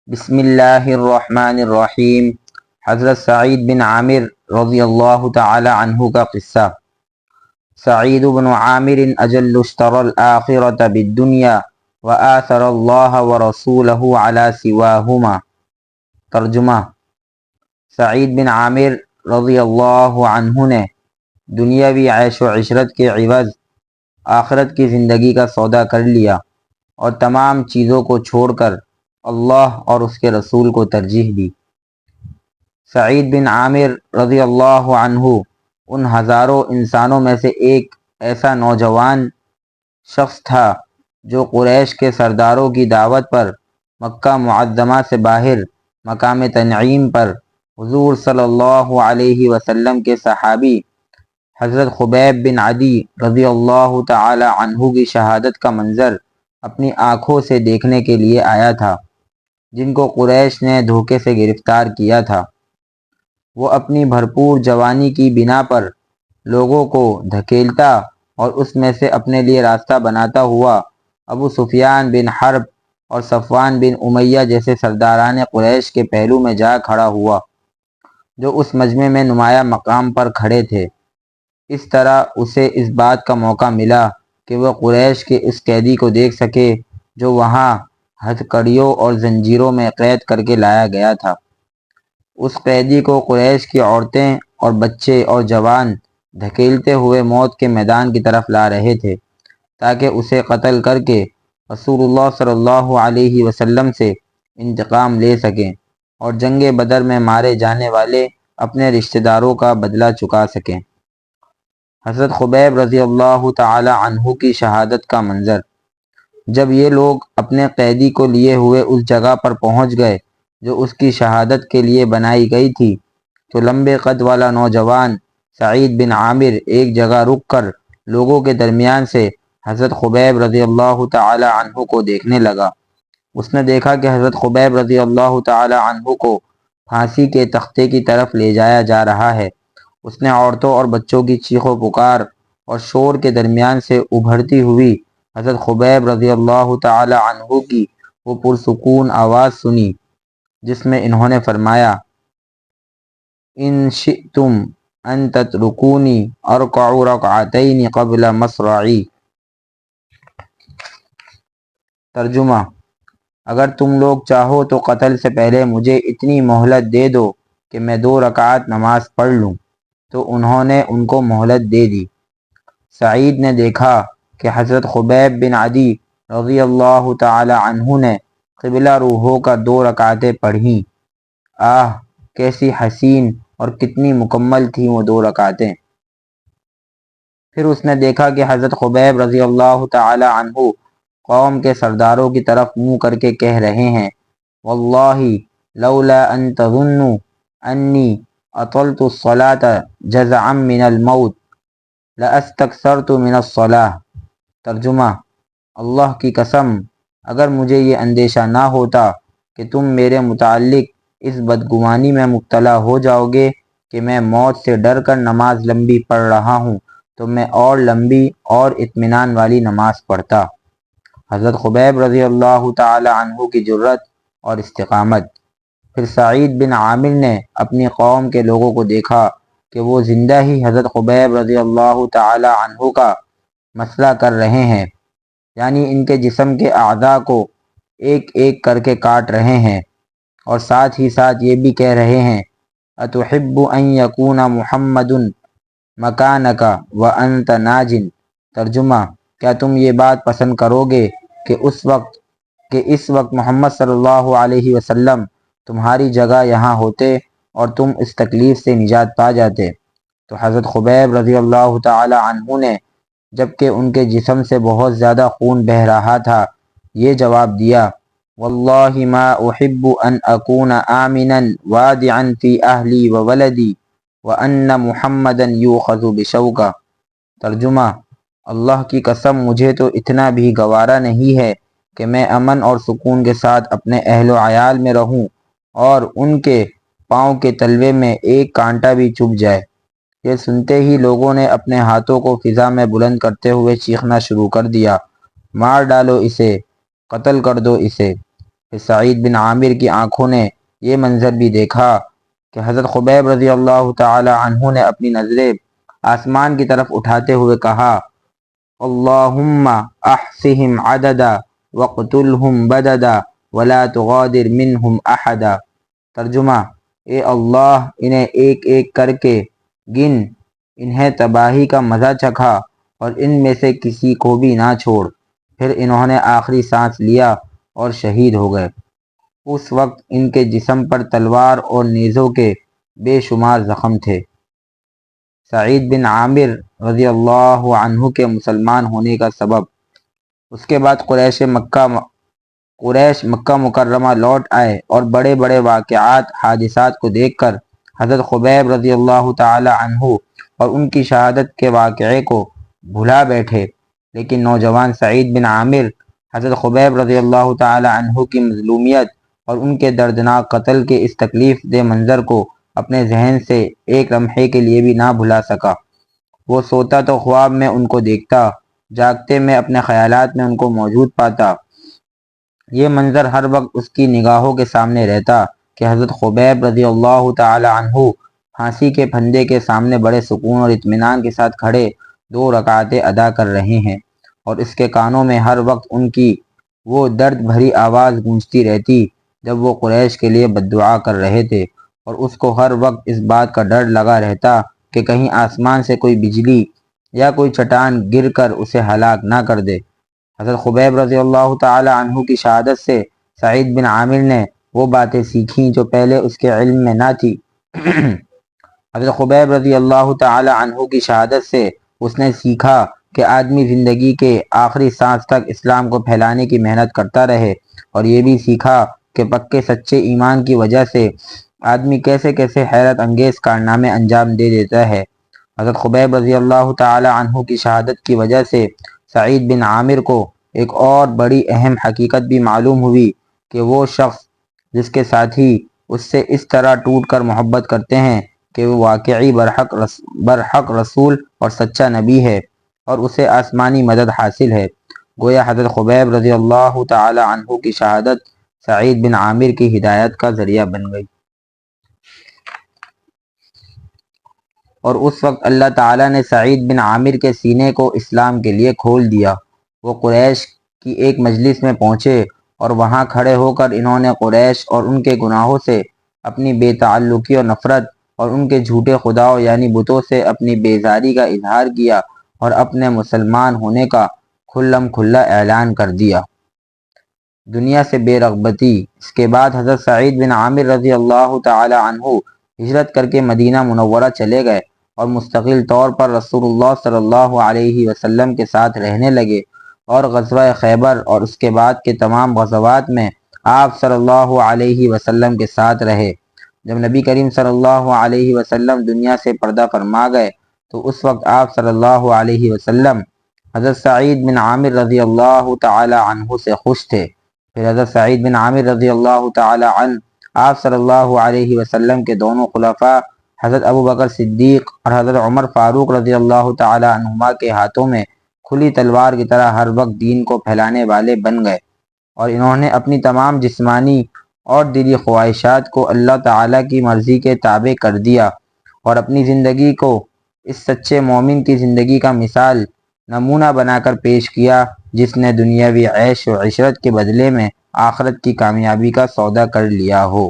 بسم اللہ الرحمن الرحیم۔ حضرت سعید بن عامر رضی اللہ تعالی عنہ کا قصہ۔ سعید بن عامر اجل اشترى الآخرة بالدنیا وآثر اللہ ورسولہ علی سواہما۔ ترجمہ: سعید بن عامر رضی اللہ عنہ نے دنیاوی عیش و عشرت کے عوض آخرت کی زندگی کا سودا کر لیا اور تمام چیزوں کو چھوڑ کر اللہ اور اس کے رسول کو ترجیح دی۔ سعید بن عامر رضی اللہ عنہ ان ہزاروں انسانوں میں سے ایک ایسا نوجوان شخص تھا جو قریش کے سرداروں کی دعوت پر مکہ معظمہ سے باہر مقام تنعیم پر حضور صلی اللہ علیہ وسلم کے صحابی حضرت خبیب بن عدی رضی اللہ تعالی عنہ کی شہادت کا منظر اپنی آنکھوں سے دیکھنے کے لیے آیا تھا، جن کو قریش نے دھوکے سے گرفتار کیا تھا۔ وہ اپنی بھرپور جوانی کی بنا پر لوگوں کو دھکیلتا اور اس میں سے اپنے لیے راستہ بناتا ہوا ابو سفیان بن حرب اور صفوان بن امیہ جیسے سرداران قریش کے پہلو میں جا کھڑا ہوا، جو اس مجمع میں نمایاں مقام پر کھڑے تھے۔ اس طرح اسے اس بات کا موقع ملا کہ وہ قریش کے اس قیدی کو دیکھ سکے جو وہاں ہتھکڑیوں اور زنجیروں میں قید کر کے لایا گیا تھا۔ اس قیدی کو قریش کی عورتیں اور بچے اور جوان دھکیلتے ہوئے موت کے میدان کی طرف لا رہے تھے تاکہ اسے قتل کر کے رسول اللہ صلی اللہ علیہ وسلم سے انتقام لے سکیں اور جنگ بدر میں مارے جانے والے اپنے رشتہ داروں کا بدلہ چکا سکیں۔ حضرت خبیب رضی اللہ تعالی عنہ کی شہادت کا منظر۔ جب یہ لوگ اپنے قیدی کو لیے ہوئے اس جگہ پر پہنچ گئے جو اس کی شہادت کے لیے بنائی گئی تھی، تو لمبے قد والا نوجوان سعید بن عامر ایک جگہ رک کر لوگوں کے درمیان سے حضرت خبیب رضی اللہ تعالی عنہ کو دیکھنے لگا۔ اس نے دیکھا کہ حضرت خبیب رضی اللہ تعالی عنہ کو پھانسی کے تختے کی طرف لے جایا جا رہا ہے۔ اس نے عورتوں اور بچوں کی چیخ و پکار اور شور کے درمیان سے ابھرتی ہوئی حضرت خبیب رضی اللہ تعالی عنہ کی وہ پرسکون آواز سنی جس میں انہوں نے فرمایا: ان شئتم ان تترکونی ارکع رکعتین قبل مصرعی۔ ترجمہ: اگر تم لوگ چاہو تو قتل سے پہلے مجھے اتنی مہلت دے دو کہ میں 2 رکعت نماز پڑھ لوں، تو انہوں نے ان کو مہلت دے دی۔ سعید نے دیکھا کہ حضرت خبیب بن عدی رضی اللہ تعالی عنہ نے قبلہ رو ہو کر 2 رکعتیں پڑھیں۔ آہ، کیسی حسین اور کتنی مکمل تھیں وہ 2 رکعتیں۔ پھر اس نے دیکھا کہ حضرت خبیب رضی اللہ تعالی عنہ قوم کے سرداروں کی طرف منہ کر کے کہہ رہے ہیں: واللہ لولا ان تظنوا انی اطلت الصلاة جزعا من الموت لاستکثرت من الصلاة۔ ترجمہ: اللہ کی قسم، اگر مجھے یہ اندیشہ نہ ہوتا کہ تم میرے متعلق اس بدگمانی میں مبتلا ہو جاؤ گے کہ میں موت سے ڈر کر نماز لمبی پڑھ رہا ہوں، تو میں اور لمبی اور اطمینان والی نماز پڑھتا۔ حضرت خبیب رضی اللہ تعالی عنہ کی جرأت اور استقامت۔ پھر سعید بن عامر نے اپنی قوم کے لوگوں کو دیکھا کہ وہ زندہ ہی حضرت خبیب رضی اللہ تعالی عنہ کا مسئلہ کر رہے ہیں، یعنی ان کے جسم کے اعضاء کو ایک ایک کر کے کاٹ رہے ہیں، اور ساتھ ہی ساتھ یہ بھی کہہ رہے ہیں: اتحب ان یکون محمد مکانک وانت ناج۔ ترجمہ: کیا تم یہ بات پسند کرو گے کہ اس وقت محمد صلی اللہ علیہ وسلم تمہاری جگہ یہاں ہوتے اور تم اس تکلیف سے نجات پا جاتے؟ تو حضرت خبیب رضی اللہ تعالی عنہ نے جبکہ ان کے جسم سے بہت زیادہ خون بہہ رہا تھا یہ جواب دیا: واللہ ما احب ان اکون آمنا وادعا فی اہلی وولدی وان محمدا یؤخذ بشوکہ۔ ترجمہ: اللہ کی قسم، مجھے تو اتنا بھی گوارا نہیں ہے کہ میں امن اور سکون کے ساتھ اپنے اہل و عیال میں رہوں اور ان کے پاؤں کے تلوے میں ایک کانٹا بھی چبھ جائے۔ یہ سنتے ہی لوگوں نے اپنے ہاتھوں کو فضا میں بلند کرتے ہوئے چیخنا شروع کر دیا: مار ڈالو اسے، قتل کر دو اسے۔ پھر سعید بن عامر کی آنکھوں نے یہ منظر بھی دیکھا کہ حضرت خبیب رضی اللہ تعالی عنہ نے اپنی نظریں آسمان کی طرف اٹھاتے ہوئے کہا اللہم احصہم عددا وقتلہم بددا ولا تغادر منہم احدا۔ ترجمہ: اے اللہ انہیں ایک ایک کر کے گن، انہیں تباہی کا مزہ چکھا اور ان میں سے کسی کو بھی نہ چھوڑ۔ پھر انہوں نے آخری سانس لیا اور شہید ہو گئے۔ اس وقت ان کے جسم پر تلوار اور نیزوں کے بے شمار زخم تھے۔ سعید بن عامر رضی اللہ عنہ کے مسلمان ہونے کا سبب۔ اس کے بعد قریش مکہ مکرمہ لوٹ آئے اور بڑے بڑے واقعات حادثات کو دیکھ کر حضرت خبیب رضی اللہ تعالی عنہ اور ان کی شہادت کے واقعے کو بھلا بیٹھے، لیکن نوجوان سعید بن عامر حضرت خبیب رضی اللہ تعالی عنہ کی مظلومیت اور ان کے دردناک قتل کے اس تکلیف دہ منظر کو اپنے ذہن سے ایک لمحے کے لیے بھی نہ بھلا سکا۔ وہ سوتا تو خواب میں ان کو دیکھتا، جاگتے میں اپنے خیالات میں ان کو موجود پاتا۔ یہ منظر ہر وقت اس کی نگاہوں کے سامنے رہتا کہ حضرت خبیب رضی اللہ تعالی عنہ پھانسی کے پھندے کے سامنے بڑے سکون اور اطمینان کے ساتھ کھڑے 2 رکعتیں ادا کر رہے ہیں، اور اس کے کانوں میں ہر وقت ان کی وہ درد بھری آواز گونجتی رہتی جب وہ قریش کے لیے بد دعا کر رہے تھے، اور اس کو ہر وقت اس بات کا ڈر لگا رہتا کہ کہیں آسمان سے کوئی بجلی یا کوئی چٹان گر کر اسے ہلاک نہ کر دے۔ حضرت خبیب رضی اللہ تعالی عنہ کی شہادت سے سعید بن عامر نے وہ باتیں سیکھیں جو پہلے اس کے علم میں نہ تھی۔ حضرت خبیب رضی اللہ تعالی عنہ کی شہادت سے اس نے سیکھا کہ آدمی زندگی کے آخری سانس تک اسلام کو پھیلانے کی محنت کرتا رہے، اور یہ بھی سیکھا کہ پکے سچے ایمان کی وجہ سے آدمی کیسے کیسے حیرت انگیز کارنامے انجام دے دیتا ہے۔ حضرت خبیب رضی اللہ تعالی عنہ کی شہادت کی وجہ سے سعید بن عامر کو ایک اور بڑی اہم حقیقت بھی معلوم ہوئی کہ وہ شخص جس کے ساتھی اس سے اس طرح ٹوٹ کر محبت کرتے ہیں کہ وہ واقعی برحق رسول اور سچا نبی ہے اور اسے آسمانی مدد حاصل ہے۔ گویا حضرت خبیب رضی اللہ تعالی عنہ کی شہادت سعید بن عامر کی ہدایت کا ذریعہ بن گئی، اور اس وقت اللہ تعالیٰ نے سعید بن عامر کے سینے کو اسلام کے لیے کھول دیا۔ وہ قریش کی ایک مجلس میں پہنچے اور وہاں کھڑے ہو کر انہوں نے قریش اور ان کے گناہوں سے اپنی بے تعلقی اور نفرت، اور ان کے جھوٹے خداؤں یعنی بتوں سے اپنی بیزاری کا اظہار کیا اور اپنے مسلمان ہونے کا کھلم کھلا اعلان کر دیا۔ دنیا سے بے رغبتی۔ اس کے بعد حضرت سعید بن عامر رضی اللہ تعالی عنہ ہجرت کر کے مدینہ منورہ چلے گئے اور مستقل طور پر رسول اللہ صلی اللہ علیہ وسلم کے ساتھ رہنے لگے، اور غزوہ خیبر اور اس کے بعد کے تمام غزوات میں آپ صلی اللہ علیہ وسلم کے ساتھ رہے۔ جب نبی کریم صلی اللہ علیہ وسلم دنیا سے پردہ فرما گئے تو اس وقت آپ صلی اللہ علیہ وسلم حضرت سعید بن عامر رضی اللہ تعالی عنہ سے خوش تھے۔ پھر حضرت سعید بن عامر رضی اللہ تعالی عنہ آپ صلی اللہ علیہ وسلم کے دونوں خلفاء حضرت ابو بکر صدیق اور حضرت عمر فاروق رضی اللہ تعالی عنہما کے ہاتھوں میں کھلی تلوار کی طرح ہر وقت دین کو پھیلانے والے بن گئے، اور انہوں نے اپنی تمام جسمانی اور دلی خواہشات کو اللہ تعالیٰ کی مرضی کے تابع کر دیا، اور اپنی زندگی کو اس سچے مومن کی زندگی کا مثال نمونہ بنا کر پیش کیا جس نے دنیاوی عیش و عشرت کے بدلے میں آخرت کی کامیابی کا سودا کر لیا ہو۔